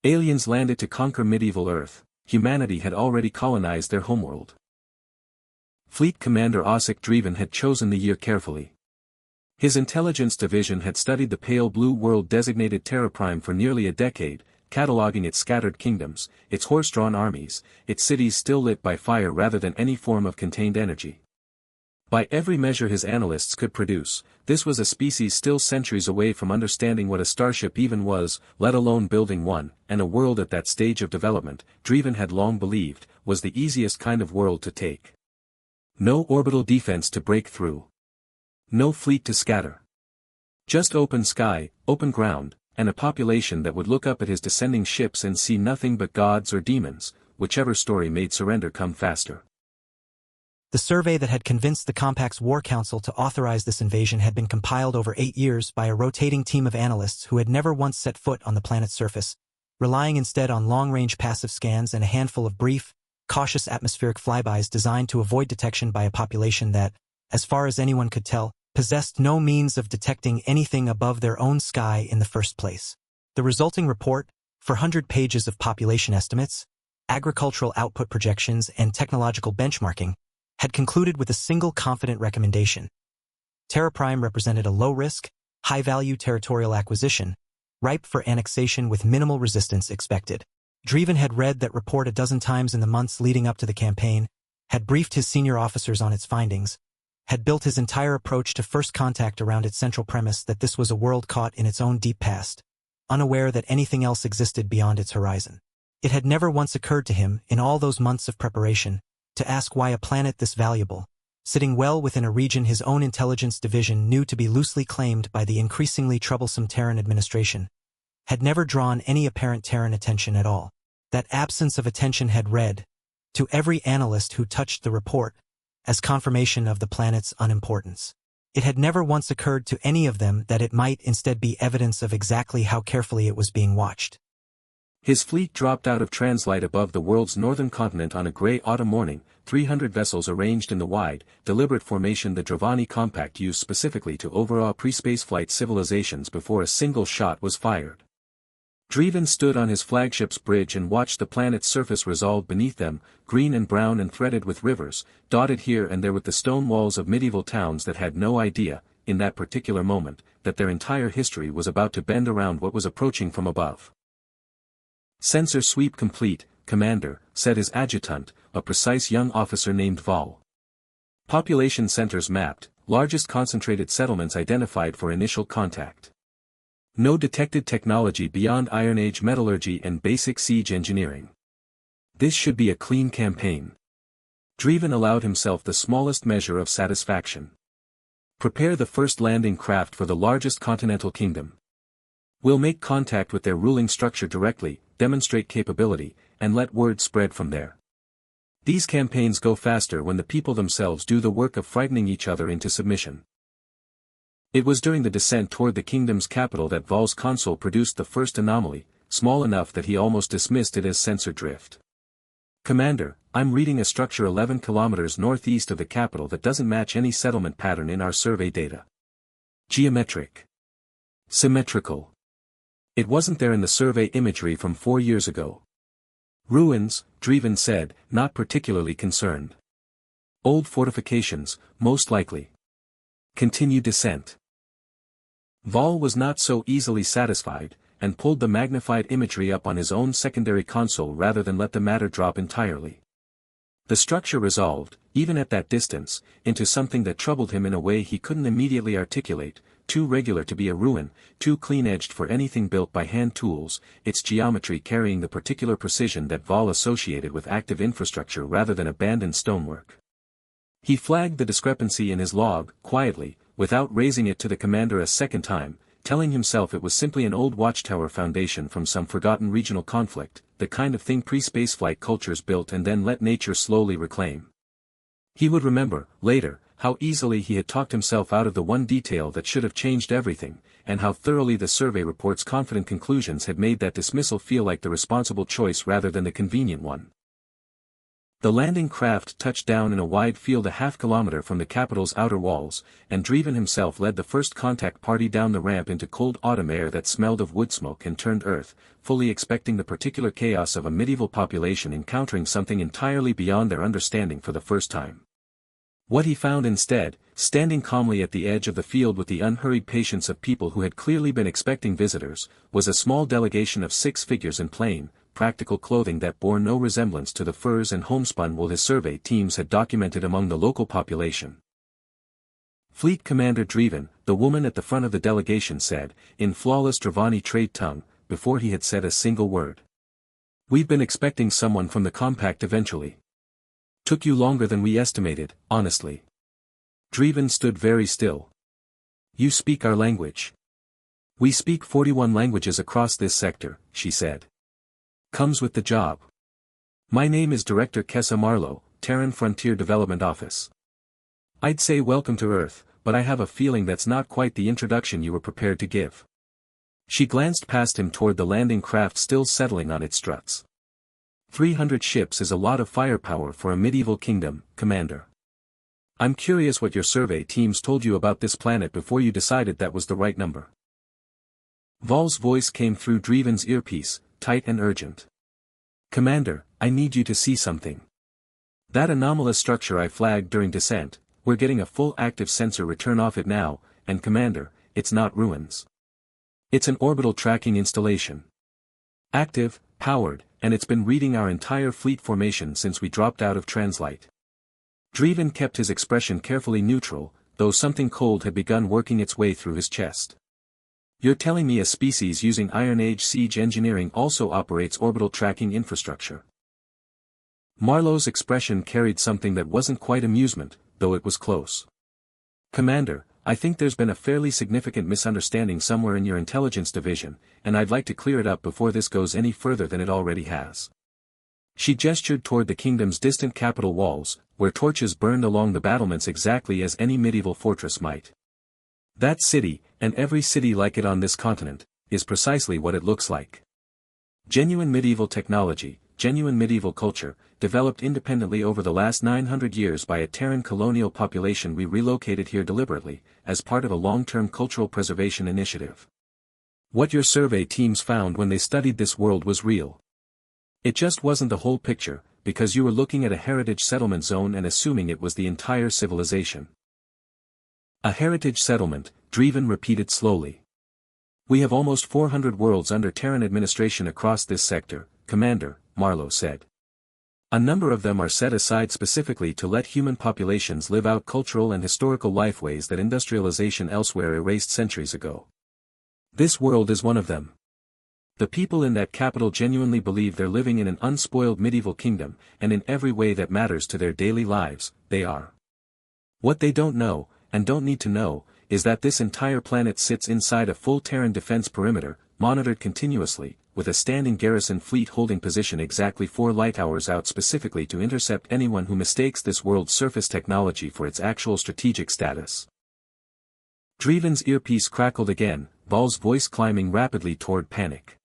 Aliens landed to conquer medieval Earth. Humanity had already colonized their homeworld. Fleet Commander Ossik Draeven had chosen the year carefully. His intelligence division had studied the pale blue world designated Terra Prime for nearly a decade, cataloging its scattered kingdoms, its horse-drawn armies, its cities still lit by fire rather than any form of contained energy. By every measure his analysts could produce, this was a species still centuries away from understanding what a starship even was, let alone building one, and a world at that stage of development, Draeven had long believed, was the easiest kind of world to take. No orbital defense to break through. No fleet to scatter. Just open sky, open ground, and a population that would look up at his descending ships and see nothing but gods or demons, whichever story made surrender come faster. The survey that had convinced the Compact's War Council to authorize this invasion had been compiled over 8 years by a rotating team of analysts who had never once set foot on the planet's surface, relying instead on long-range passive scans and a handful of brief, cautious atmospheric flybys designed to avoid detection by a population that, as far as anyone could tell, possessed no means of detecting anything above their own sky in the first place. The resulting report, 400 pages of population estimates, agricultural output projections and technological benchmarking, had concluded with a single confident recommendation. Terra Prime represented a low-risk, high-value territorial acquisition, ripe for annexation with minimal resistance expected. Draeven had read that report a dozen times in the months leading up to the campaign, had briefed his senior officers on its findings, had built his entire approach to first contact around its central premise that this was a world caught in its own deep past, unaware that anything else existed beyond its horizon. It had never once occurred to him, in all those months of preparation, to ask why a planet this valuable, sitting well within a region his own intelligence division knew to be loosely claimed by the increasingly troublesome Terran administration, had never drawn any apparent Terran attention at all. That absence of attention had read, to every analyst who touched the report, as confirmation of the planet's unimportance. It had never once occurred to any of them that it might instead be evidence of exactly how carefully it was being watched. His fleet dropped out of translight above the world's northern continent on a gray autumn morning, 300 vessels arranged in the wide, deliberate formation the Dravani Compact used specifically to overawe pre-spaceflight civilizations before a single shot was fired. Draeven stood on his flagship's bridge and watched the planet's surface resolve beneath them, green and brown and threaded with rivers, dotted here and there with the stone walls of medieval towns that had no idea, in that particular moment, that their entire history was about to bend around what was approaching from above. "Sensor sweep complete, Commander," said his adjutant, a precise young officer named Val. "Population centers mapped, largest concentrated settlements identified for initial contact. No detected technology beyond Iron Age metallurgy and basic siege engineering. This should be a clean campaign." Draeven allowed himself the smallest measure of satisfaction. "Prepare the first landing craft for the largest continental kingdom. We'll make contact with their ruling structure directly, demonstrate capability, and let word spread from there. These campaigns go faster when the people themselves do the work of frightening each other into submission." It was during the descent toward the kingdom's capital that Val's console produced the first anomaly, small enough that he almost dismissed it as sensor drift. "Commander, I'm reading a structure 11 kilometers northeast of the capital that doesn't match any settlement pattern in our survey data. Geometric. Symmetrical. It wasn't there in the survey imagery from 4 years ago." "Ruins," Draeven said, not particularly concerned. "Old fortifications, most likely. Continue descent." Val was not so easily satisfied, and pulled the magnified imagery up on his own secondary console rather than let the matter drop entirely. The structure resolved, even at that distance, into something that troubled him in a way he couldn't immediately articulate, too regular to be a ruin, too clean-edged for anything built by hand tools, its geometry carrying the particular precision that Val associated with active infrastructure rather than abandoned stonework. He flagged the discrepancy in his log, quietly, without raising it to the commander a second time, telling himself it was simply an old watchtower foundation from some forgotten regional conflict, the kind of thing pre-spaceflight cultures built and then let nature slowly reclaim. He would remember, later, how easily he had talked himself out of the one detail that should have changed everything, and how thoroughly the survey report's confident conclusions had made that dismissal feel like the responsible choice rather than the convenient one. The landing craft touched down in a wide field a half-kilometer from the capital's outer walls, and Draeven himself led the first contact party down the ramp into cold autumn air that smelled of wood smoke and turned Earth, fully expecting the particular chaos of a medieval population encountering something entirely beyond their understanding for the first time. What he found instead, standing calmly at the edge of the field with the unhurried patience of people who had clearly been expecting visitors, was a small delegation of 6 figures in plain, practical clothing that bore no resemblance to the furs and homespun wool his survey teams had documented among the local population. Fleet Commander Draeven, the woman at the front of the delegation said, in flawless Dravani trade tongue, before he had said a single word. "We've been expecting someone from the compact eventually. Took you longer than we estimated, honestly." Draeven stood very still. "You speak our language." "We speak 41 languages across this sector," she said. "Comes with the job. My name is Director Kessa Marlowe, Terran Frontier Development Office. I'd say welcome to Earth, but I have a feeling that's not quite the introduction you were prepared to give." She glanced past him toward the landing craft still settling on its struts. 300 ships is a lot of firepower for a medieval kingdom, Commander. I'm curious what your survey teams told you about this planet before you decided that was the right number. Val's voice came through Draeven's earpiece, tight and urgent. "Commander, I need you to see something. That anomalous structure I flagged during descent, we're getting a full active sensor return off it now, and Commander, it's not ruins. It's an orbital tracking installation. Active, powered, and it's been reading our entire fleet formation since we dropped out of translite." Draeven kept his expression carefully neutral, though something cold had begun working its way through his chest. "You're telling me a species using Iron Age siege engineering also operates orbital tracking infrastructure?" Marlowe's expression carried something that wasn't quite amusement, though it was close. "Commander, I think there's been a fairly significant misunderstanding somewhere in your intelligence division, and I'd like to clear it up before this goes any further than it already has." She gestured toward the kingdom's distant capital walls, where torches burned along the battlements exactly as any medieval fortress might. "That city, and every city like it on this continent, is precisely what it looks like. Genuine medieval technology, genuine medieval culture, developed independently over the last 900 years by a Terran colonial population we relocated here deliberately, as part of a long-term cultural preservation initiative. What your survey teams found when they studied this world was real. It just wasn't the whole picture, because you were looking at a heritage settlement zone and assuming it was the entire civilization." "A heritage settlement," Draeven repeated slowly. "We have almost 400 worlds under Terran administration across this sector, Commander," Marlowe said. "A number of them are set aside specifically to let human populations live out cultural and historical lifeways that industrialization elsewhere erased centuries ago. This world is one of them. The people in that capital genuinely believe they're living in an unspoiled medieval kingdom, and in every way that matters to their daily lives, they are. What they don't know, and don't need to know, is that this entire planet sits inside a full Terran defense perimeter, monitored continuously, with a standing garrison fleet holding position exactly 4 light hours out specifically to intercept anyone who mistakes this world's surface technology for its actual strategic status." Draeven's earpiece crackled again, Val's voice climbing rapidly toward panic.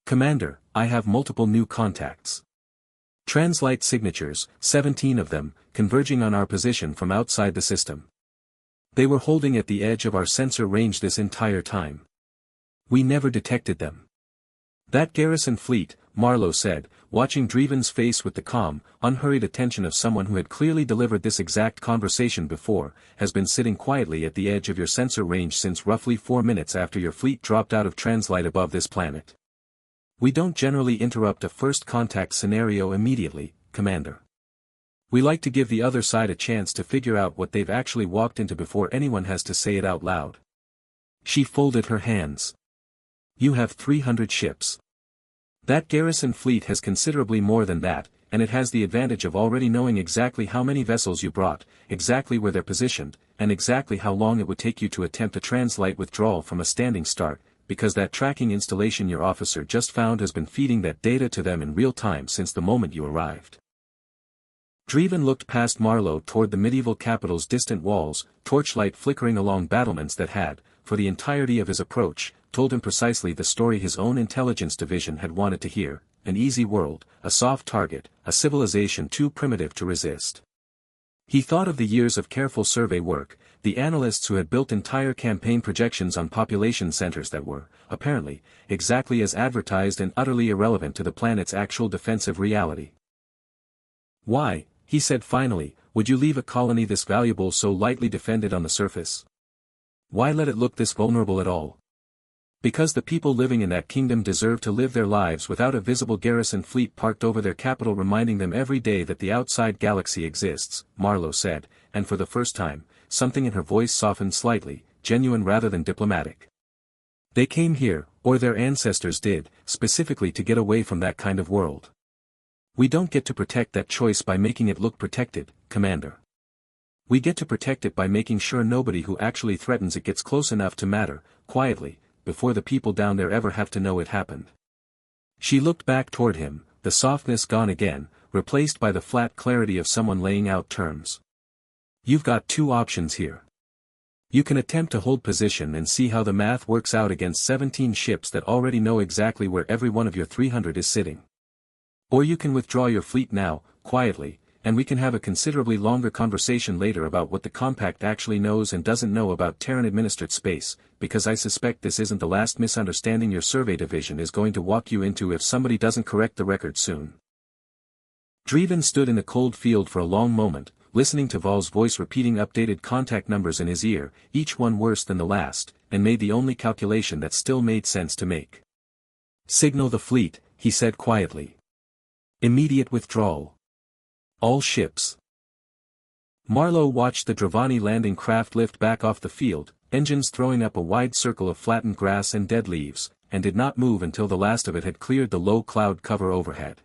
"Commander, I have multiple new contacts. Translite signatures, 17 of them, converging on our position from outside the system. They were holding at the edge of our sensor range this entire time. We never detected them." "That garrison fleet," Marlowe said, watching Draeven's face with the calm, unhurried attention of someone who had clearly delivered this exact conversation before, "has been sitting quietly at the edge of your sensor range since roughly 4 minutes after your fleet dropped out of translite above this planet. We don't generally interrupt a first contact scenario immediately, Commander. We like to give the other side a chance to figure out what they've actually walked into before anyone has to say it out loud." She folded her hands. "You have 300 ships. That garrison fleet has considerably more than that, and it has the advantage of already knowing exactly how many vessels you brought, exactly where they're positioned, and exactly how long it would take you to attempt a translite withdrawal from a standing start, because that tracking installation your officer just found has been feeding that data to them in real time since the moment you arrived." Draeven looked past Marlowe toward the medieval capital's distant walls, torchlight flickering along battlements that had, for the entirety of his approach, told him precisely the story his own intelligence division had wanted to hear: an easy world, a soft target, a civilization too primitive to resist. He thought of the years of careful survey work, the analysts who had built entire campaign projections on population centers that were, apparently, exactly as advertised and utterly irrelevant to the planet's actual defensive reality. "Why," he said finally, "would you leave a colony this valuable so lightly defended on the surface? Why let it look this vulnerable at all?" "Because the people living in that kingdom deserve to live their lives without a visible garrison fleet parked over their capital reminding them every day that the outside galaxy exists," Marlowe said, and for the first time, something in her voice softened slightly, genuine rather than diplomatic. "They came here, or their ancestors did, specifically to get away from that kind of world. We don't get to protect that choice by making it look protected, Commander. We get to protect it by making sure nobody who actually threatens it gets close enough to matter, quietly, before the people down there ever have to know it happened." She looked back toward him, the softness gone again, replaced by the flat clarity of someone laying out terms. "You've got two options here. You can attempt to hold position and see how the math works out against 17 ships that already know exactly where every one of your 300 is sitting. Or you can withdraw your fleet now, quietly, and we can have a considerably longer conversation later about what the Compact actually knows and doesn't know about Terran-administered space, because I suspect this isn't the last misunderstanding your survey division is going to walk you into if somebody doesn't correct the record soon." Draeven stood in the cold field for a long moment, listening to Val's voice repeating updated contact numbers in his ear, each one worse than the last, and made the only calculation that still made sense to make. "Signal the fleet," he said quietly. "Immediate withdrawal. All ships." Marlowe watched the Draevani landing craft lift back off the field, engines throwing up a wide circle of flattened grass and dead leaves, and did not move until the last of it had cleared the low cloud cover overhead.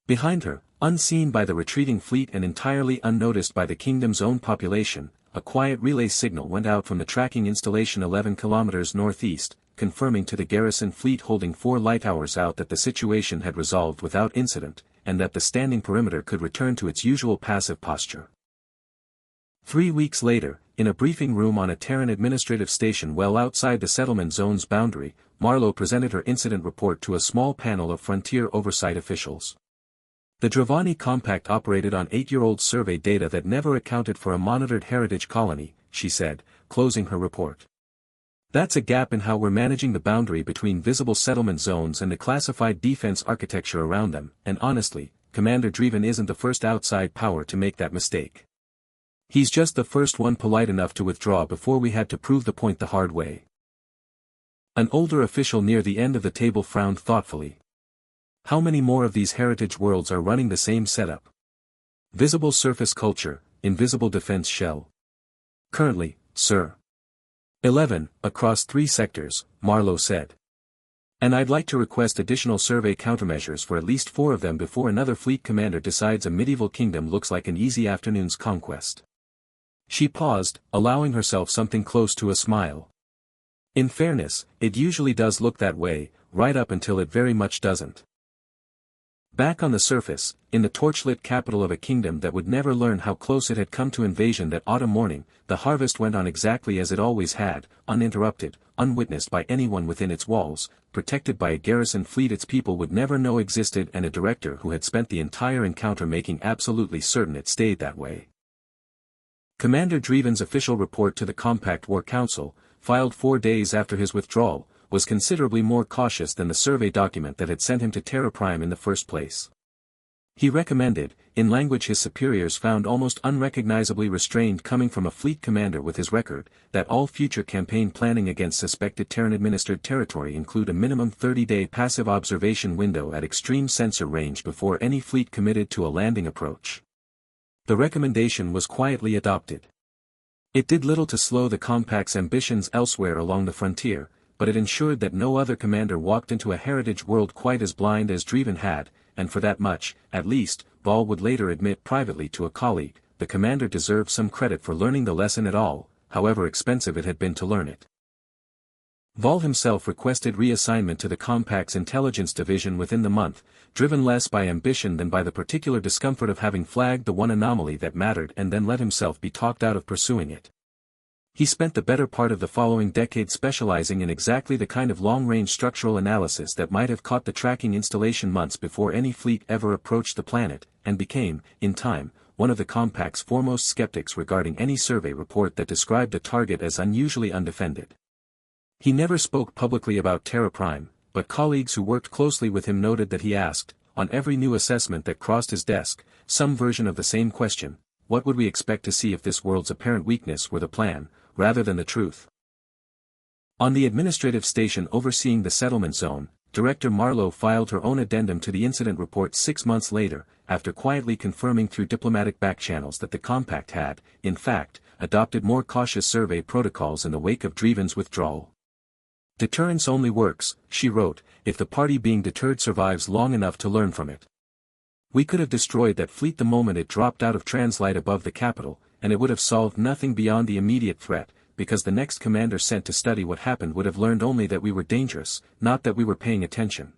Behind her, unseen by the retreating fleet and entirely unnoticed by the kingdom's own population, a quiet relay signal went out from the tracking installation 11 kilometers northeast, confirming to the garrison fleet holding 4 light hours out that the situation had resolved without incident, and that the standing perimeter could return to its usual passive posture. 3 weeks later, in a briefing room on a Terran administrative station well outside the settlement zone's boundary, Marlowe presented her incident report to a small panel of frontier oversight officials. The Draevani Compact operated on 8-year-old survey data that never accounted for a monitored heritage colony, she said, closing her report. "That's a gap in how we're managing the boundary between visible settlement zones and the classified defense architecture around them, and honestly, Commander Draeven isn't the first outside power to make that mistake. He's just the first one polite enough to withdraw before we had to prove the point the hard way." An older official near the end of the table frowned thoughtfully. "How many more of these heritage worlds are running the same setup? Visible surface culture, invisible defense shell." "Currently, sir. 11, across 3 sectors," Marlowe said. "And I'd like to request additional survey countermeasures for at least 4 of them before another fleet commander decides a medieval kingdom looks like an easy afternoon's conquest." She paused, allowing herself something close to a smile. "In fairness, it usually does look that way, right up until it very much doesn't." Back on the surface, in the torchlit capital of a kingdom that would never learn how close it had come to invasion that autumn morning, the harvest went on exactly as it always had, uninterrupted, unwitnessed by anyone within its walls, protected by a garrison fleet its people would never know existed and a director who had spent the entire encounter making absolutely certain it stayed that way. Commander Draeven's official report to the Compact War Council, filed 4 days after his withdrawal, was considerably more cautious than the survey document that had sent him to Terra Prime in the first place. He recommended, in language his superiors found almost unrecognizably restrained coming from a fleet commander with his record, that all future campaign planning against suspected Terran-administered territory include a minimum 30-day passive observation window at extreme sensor range before any fleet committed to a landing approach. The recommendation was quietly adopted. It did little to slow the Compact's ambitions elsewhere along the frontier, but it ensured that no other commander walked into a heritage world quite as blind as Draeven had, and for that much, at least, Val would later admit privately to a colleague, the commander deserved some credit for learning the lesson at all, however expensive it had been to learn it. Val himself requested reassignment to the Compact's intelligence division within the month, driven less by ambition than by the particular discomfort of having flagged the one anomaly that mattered and then let himself be talked out of pursuing it. He spent the better part of the following decade specializing in exactly the kind of long-range structural analysis that might have caught the tracking installation months before any fleet ever approached the planet, and became, in time, one of the Compact's foremost skeptics regarding any survey report that described the target as unusually undefended. He never spoke publicly about Terra Prime, but colleagues who worked closely with him noted that he asked, on every new assessment that crossed his desk, some version of the same question: what would we expect to see if this world's apparent weakness were the plan, rather than the truth? On the administrative station overseeing the settlement zone, Director Marlowe filed her own addendum to the incident report 6 months later, after quietly confirming through diplomatic backchannels that the Compact had, in fact, adopted more cautious survey protocols in the wake of Draeven's withdrawal. "Deterrence only works," she wrote, "if the party being deterred survives long enough to learn from it. We could have destroyed that fleet the moment it dropped out of translight above the capital, and it would have solved nothing beyond the immediate threat, because the next commander sent to study what happened would have learned only that we were dangerous, not that we were paying attention."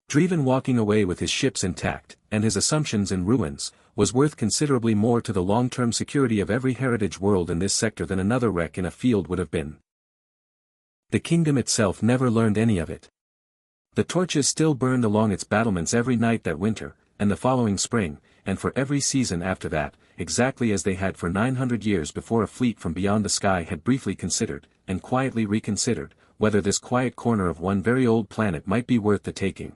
Draeven walking away with his ships intact, and his assumptions in ruins, was worth considerably more to the long-term security of every heritage world in this sector than another wreck in a field would have been. The kingdom itself never learned any of it. The torches still burned along its battlements every night that winter, and the following spring, and for every season after that, exactly as they had for 900 years before a fleet from beyond the sky had briefly considered, and quietly reconsidered, whether this quiet corner of one very old planet might be worth the taking.